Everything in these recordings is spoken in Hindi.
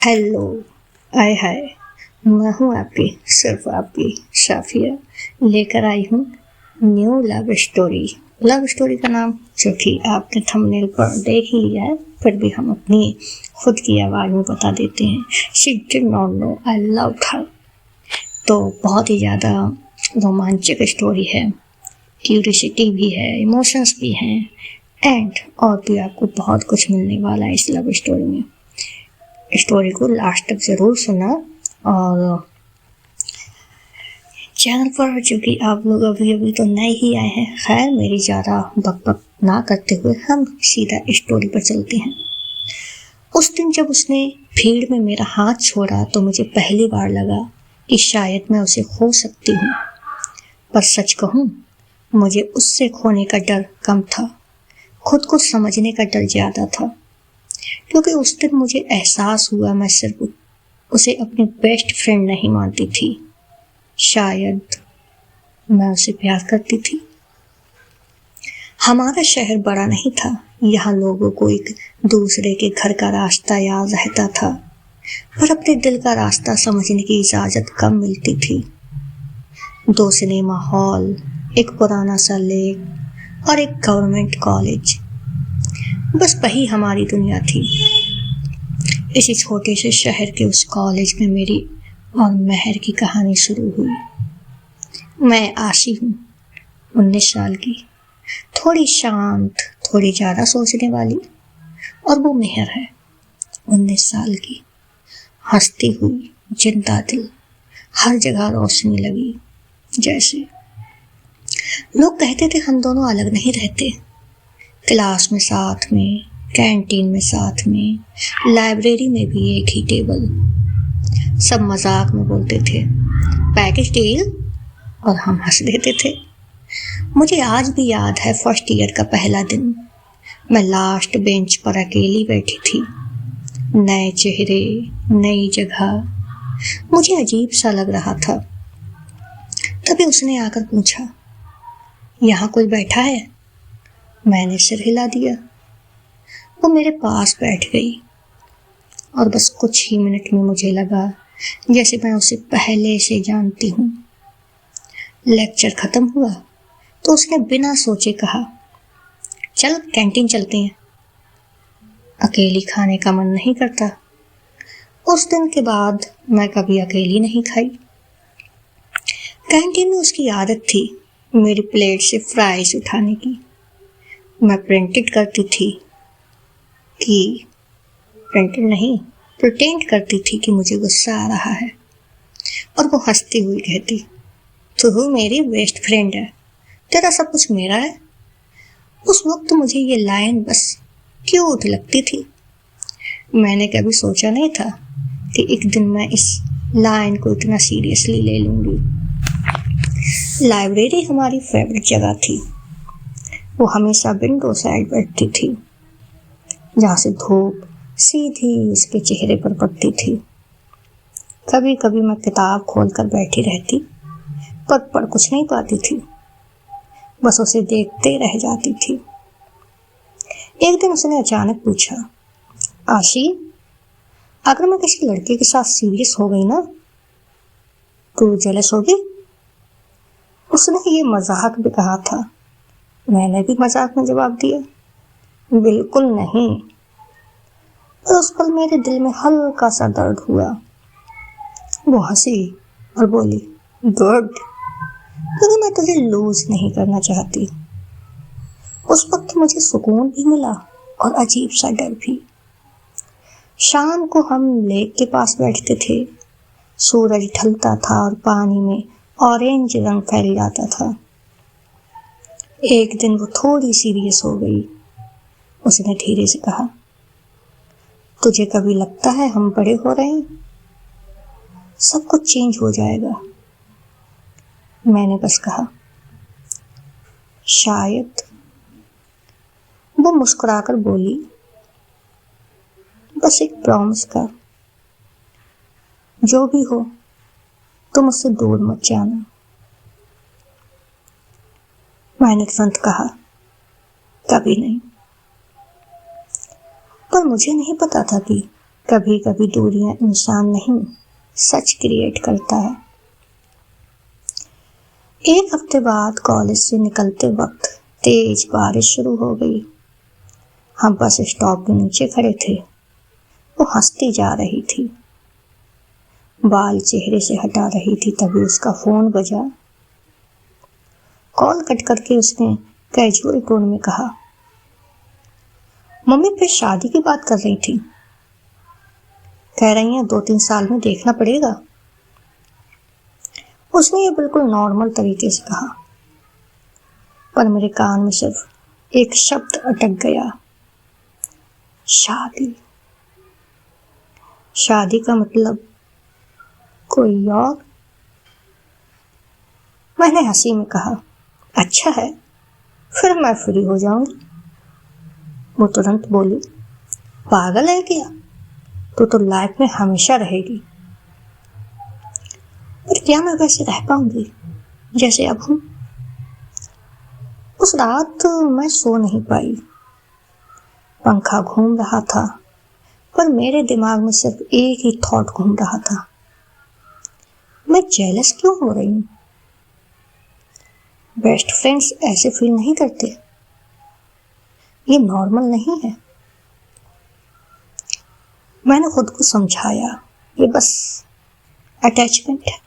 हेलो। आय हाय। मैं हूँ आपकी, सिर्फ आपकी शाफिया। लेकर आई हूँ न्यू लव स्टोरी का नाम जो कि आपने थंबनेल पर देख ही लिया है, फिर भी हम अपनी खुद की आवाज़ में बता देते हैं। She did not know I loved her. तो बहुत ही ज़्यादा रोमांचक स्टोरी है, क्यूरियोसिटी भी है, इमोशंस भी हैं, एंड और भी आपको बहुत कुछ मिलने वाला है इस लव स्टोरी में। स्टोरी को लास्ट तक ज़रूर सुना। और चैनल पर चूँकि आप लोग अभी अभी तो नए ही आए हैं, खैर मेरी ज़्यादा बकबक ना करते हुए हम सीधा स्टोरी पर चलते हैं। उस दिन जब उसने भीड़ में मेरा हाथ छोड़ा तो मुझे पहली बार लगा कि शायद मैं उसे खो सकती हूँ। पर सच कहूँ, मुझे उससे खोने का डर कम था, खुद को समझने का डर ज़्यादा था। क्योंकि उस दिन मुझे एहसास हुआ मैं सिर्फ उसे अपनी बेस्ट फ्रेंड नहीं मानती थी, शायद मैं उसे प्यार करती थी। हमारा शहर बड़ा नहीं था, यहाँ लोगों को एक दूसरे के घर का रास्ता याद रहता था, पर अपने दिल का रास्ता समझने की इजाज़त कम मिलती थी। 2 सिनेमा हॉल, एक पुराना सा लेक और एक गवर्नमेंट कॉलेज, बस वही हमारी दुनिया थी। इसी छोटे से शहर के उस कॉलेज में मेरी और महर की कहानी शुरू हुई। मैं आशी हूँ, 19 साल की, थोड़ी शांत, थोड़ी ज़्यादा सोचने वाली। और वो मेहर है, 19 साल की, हंसती हुई, जिंदा दिल, हर जगह रोशनी लगी। जैसे लोग कहते थे हम दोनों अलग नहीं रहते, क्लास में साथ में, कैंटीन में साथ में, लाइब्रेरी में भी एक ही टेबल। सब मजाक में बोलते थे पैकेज डील, और हम हंस देते थे। मुझे आज भी याद है फर्स्ट ईयर का पहला दिन। मैं लास्ट बेंच पर अकेली बैठी थी, नए चेहरे, नई जगह, मुझे अजीब सा लग रहा था। तभी उसने आकर पूछा, यहाँ कोई बैठा है? मैंने सिर हिला दिया। वो मेरे पास बैठ गई और बस कुछ ही मिनट में मुझे लगा जैसे मैं उसे पहले से जानती हूँ। लेक्चर खत्म हुआ तो उसने बिना सोचे कहा, चल कैंटीन चलते हैं। अकेली खाने का मन नहीं करता। उस दिन के बाद मैं कभी अकेली नहीं खाई। कैंटीन में उसकी आदत थी मेरी प्लेट से फ्राइज उठाने की। मैं प्रिटेंड करती थी कि मुझे गुस्सा आ रहा है, और वो हंसती हुई कहती, तू मेरी बेस्ट फ्रेंड है, तेरा सब कुछ मेरा है। उस वक्त मुझे ये लाइन बस क्यूट लगती थी। मैंने कभी सोचा नहीं था कि एक दिन मैं इस लाइन को इतना सीरियसली ले लूंगी। लाइब्रेरी हमारी फेवरेट जगह थी। वो हमेशा विंडो साइड बैठती थी, जहाँ से धूप सीधी उसके चेहरे पर पड़ती थी। कभी कभी मैं किताब खोलकर बैठी रहती, पर पढ़ कुछ नहीं पाती थी, बस उसे देखते रह जाती थी। एक दिन उसने अचानक पूछा, आशी, अगर मैं किसी लड़के के साथ सीरियस हो गई ना, तो जेलस होगी? उसने ये मजाक भी कहा था। मैंने भी मजाक में जवाब दिया, बिल्कुल नहीं। पर उस पल मेरे दिल में हल्का सा दर्द हुआ। वो हंसी और बोली, गुड, क्योंकि मैं तुझे लूज नहीं करना चाहती। उस वक्त मुझे सुकून भी मिला और अजीब सा डर भी। शाम को हम लेक के पास बैठते थे। सूरज ढलता था और पानी में ऑरेंज रंग फैल जाता था। एक दिन वो थोड़ी सीरियस हो गई। उसने धीरे से कहा, तुझे कभी लगता है हम बड़े हो रहे हैं? सब कुछ चेंज हो जाएगा। मैंने बस कहा, शायद। वो मुस्कुराकर बोली, बस एक प्रॉमिस कर, जो भी हो तुम मुझसे दूर मत जाना। मैंने तुरंत कहा, कभी नहीं। पर मुझे नहीं पता था कि कभी कभी दूरियां इंसान नहीं, सच क्रिएट करता है। एक हफ्ते बाद कॉलेज से निकलते वक्त तेज बारिश शुरू हो गई। हम बस स्टॉप के नीचे खड़े थे। वो हंसती जा रही थी, बाल चेहरे से हटा रही थी। तभी उसका फोन बजा। कॉल कट करके उसने कैजुअल टोन में कहा, मम्मी फिर शादी की बात कर रही थी, कह रही हैं 2-3 साल में देखना पड़ेगा। उसने ये बिल्कुल नॉर्मल तरीके से कहा, पर मेरे कान में सिर्फ एक शब्द अटक गया, शादी। शादी का मतलब कोई और? मैंने हंसी में कहा, अच्छा है, फिर मैं फ्री हो जाऊंगी। वो तुरंत बोली, पागल है क्या, तू तो लाइफ में हमेशा रहेगी। पर क्या मैं वैसे रह पाऊंगी जैसे अब हूं? उस रात मैं सो नहीं पाई। पंखा घूम रहा था, पर मेरे दिमाग में सिर्फ एक ही थॉट घूम रहा था, मैं जेलस क्यों हो रही हूं? बेस्ट फ्रेंड्स ऐसे फील नहीं करते, ये नॉर्मल नहीं है। मैंने खुद को समझाया, ये बस अटैचमेंट है।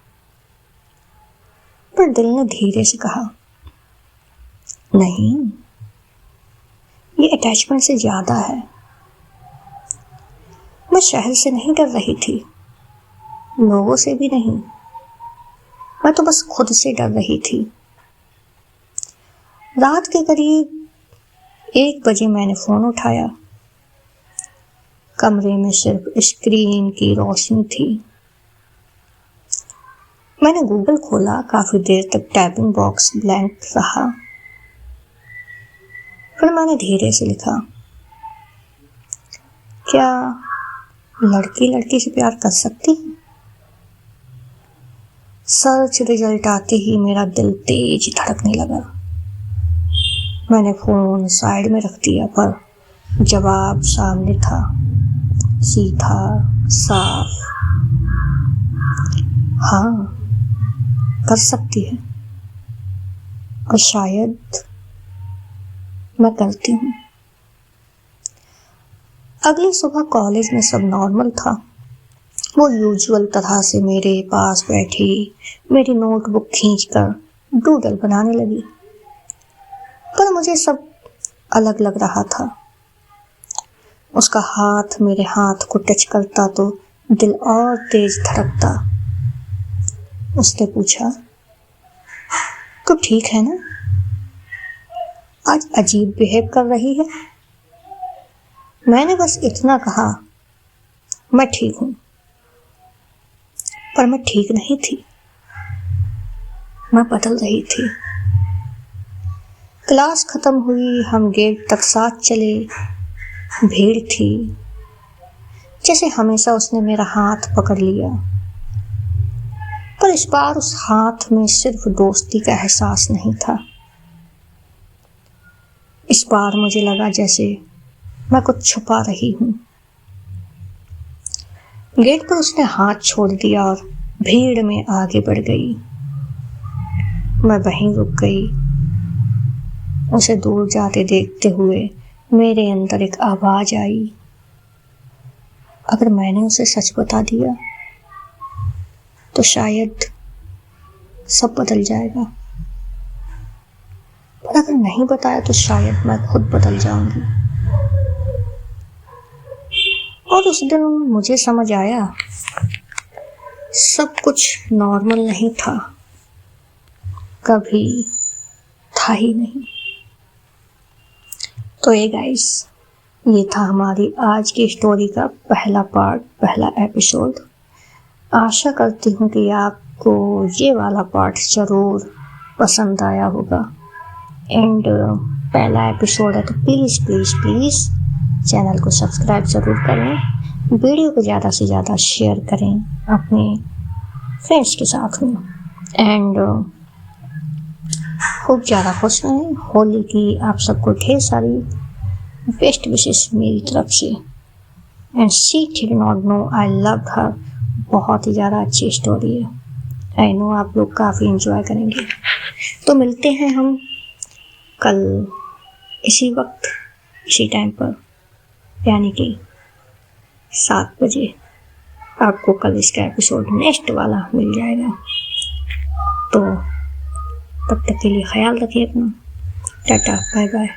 पर दिल ने धीरे से कहा, नहीं, ये अटैचमेंट से ज्यादा है। मैं शहर से नहीं डर रही थी, लोगों से भी नहीं, मैं तो बस खुद से डर रही थी। रात के करीब 1 बजे मैंने फोन उठाया। कमरे में सिर्फ स्क्रीन की रोशनी थी। मैंने गूगल खोला, काफी देर तक टाइपिंग बॉक्स ब्लैंक रहा। फिर मैंने धीरे से लिखा, क्या लड़की लड़की से प्यार कर सकती है? सर्च रिजल्ट आते ही मेरा दिल तेज धड़कने लगा। मैंने फोन साइड में रख दिया, पर जवाब सामने था, सीधा, साफ। हाँ, कर सकती है, और शायद मैं करती हूँ। अगली सुबह कॉलेज में सब नॉर्मल था। वो यूजुअल तरह से मेरे पास बैठी मेरी नोटबुक खींचकर डूडल बनाने लगी, पर मुझे सब अलग लग रहा था। उसका हाथ मेरे हाथ को टच करता तो दिल और तेज धड़कता। उसने पूछा, तू ठीक है ना? आज अजीब बिहेव कर रही है। मैंने बस इतना कहा, मैं ठीक हूं। पर मैं ठीक नहीं थी, मैं बदल रही थी। क्लास खत्म हुई, हम गेट तक साथ चले। भीड़ थी, जैसे हमेशा उसने मेरा हाथ पकड़ लिया, पर इस बार उस हाथ में सिर्फ दोस्ती का एहसास नहीं था। इस बार मुझे लगा जैसे मैं कुछ छुपा रही हूं। गेट पर उसने हाथ छोड़ दिया और भीड़ में आगे बढ़ गई। मैं वहीं रुक गई। उसे दूर जाते देखते हुए मेरे अंदर एक आवाज आई, अगर मैंने उसे सच बता दिया तो शायद सब बदल जाएगा, पर अगर नहीं बताया तो शायद मैं खुद बदल जाऊंगी। और उस दिन मुझे समझ आया, सब कुछ नॉर्मल नहीं था, कभी था ही नहीं। तो ये गाइस, ये था हमारी आज की स्टोरी का पहला पार्ट, पहला एपिसोड। आशा करती हूँ कि आपको ये वाला पार्ट जरूर पसंद आया होगा। एंड पहला एपिसोड है तो प्लीज़ प्लीज़ प्लीज़ चैनल को सब्सक्राइब ज़रूर करें, वीडियो को ज़्यादा से ज़्यादा शेयर करें अपने फ्रेंड्स के साथ में। एंड खूब ज़्यादा खुश रहें। होली की आप सबको ढेर सारी बेस्ट विशेष मेरी तरफ से। And she did not know I loved her. बहुत ही ज़्यादा अच्छी स्टोरी है, आई नो आप लोग काफ़ी इंजॉय करेंगे। तो मिलते हैं हम कल इसी वक्त इसी टाइम पर, यानी कि 7 बजे आपको कल इसका एपिसोड नेक्स्ट वाला मिल जाएगा। तो तब तक के लिए ख्याल रखिए अपना। Tata bye bye.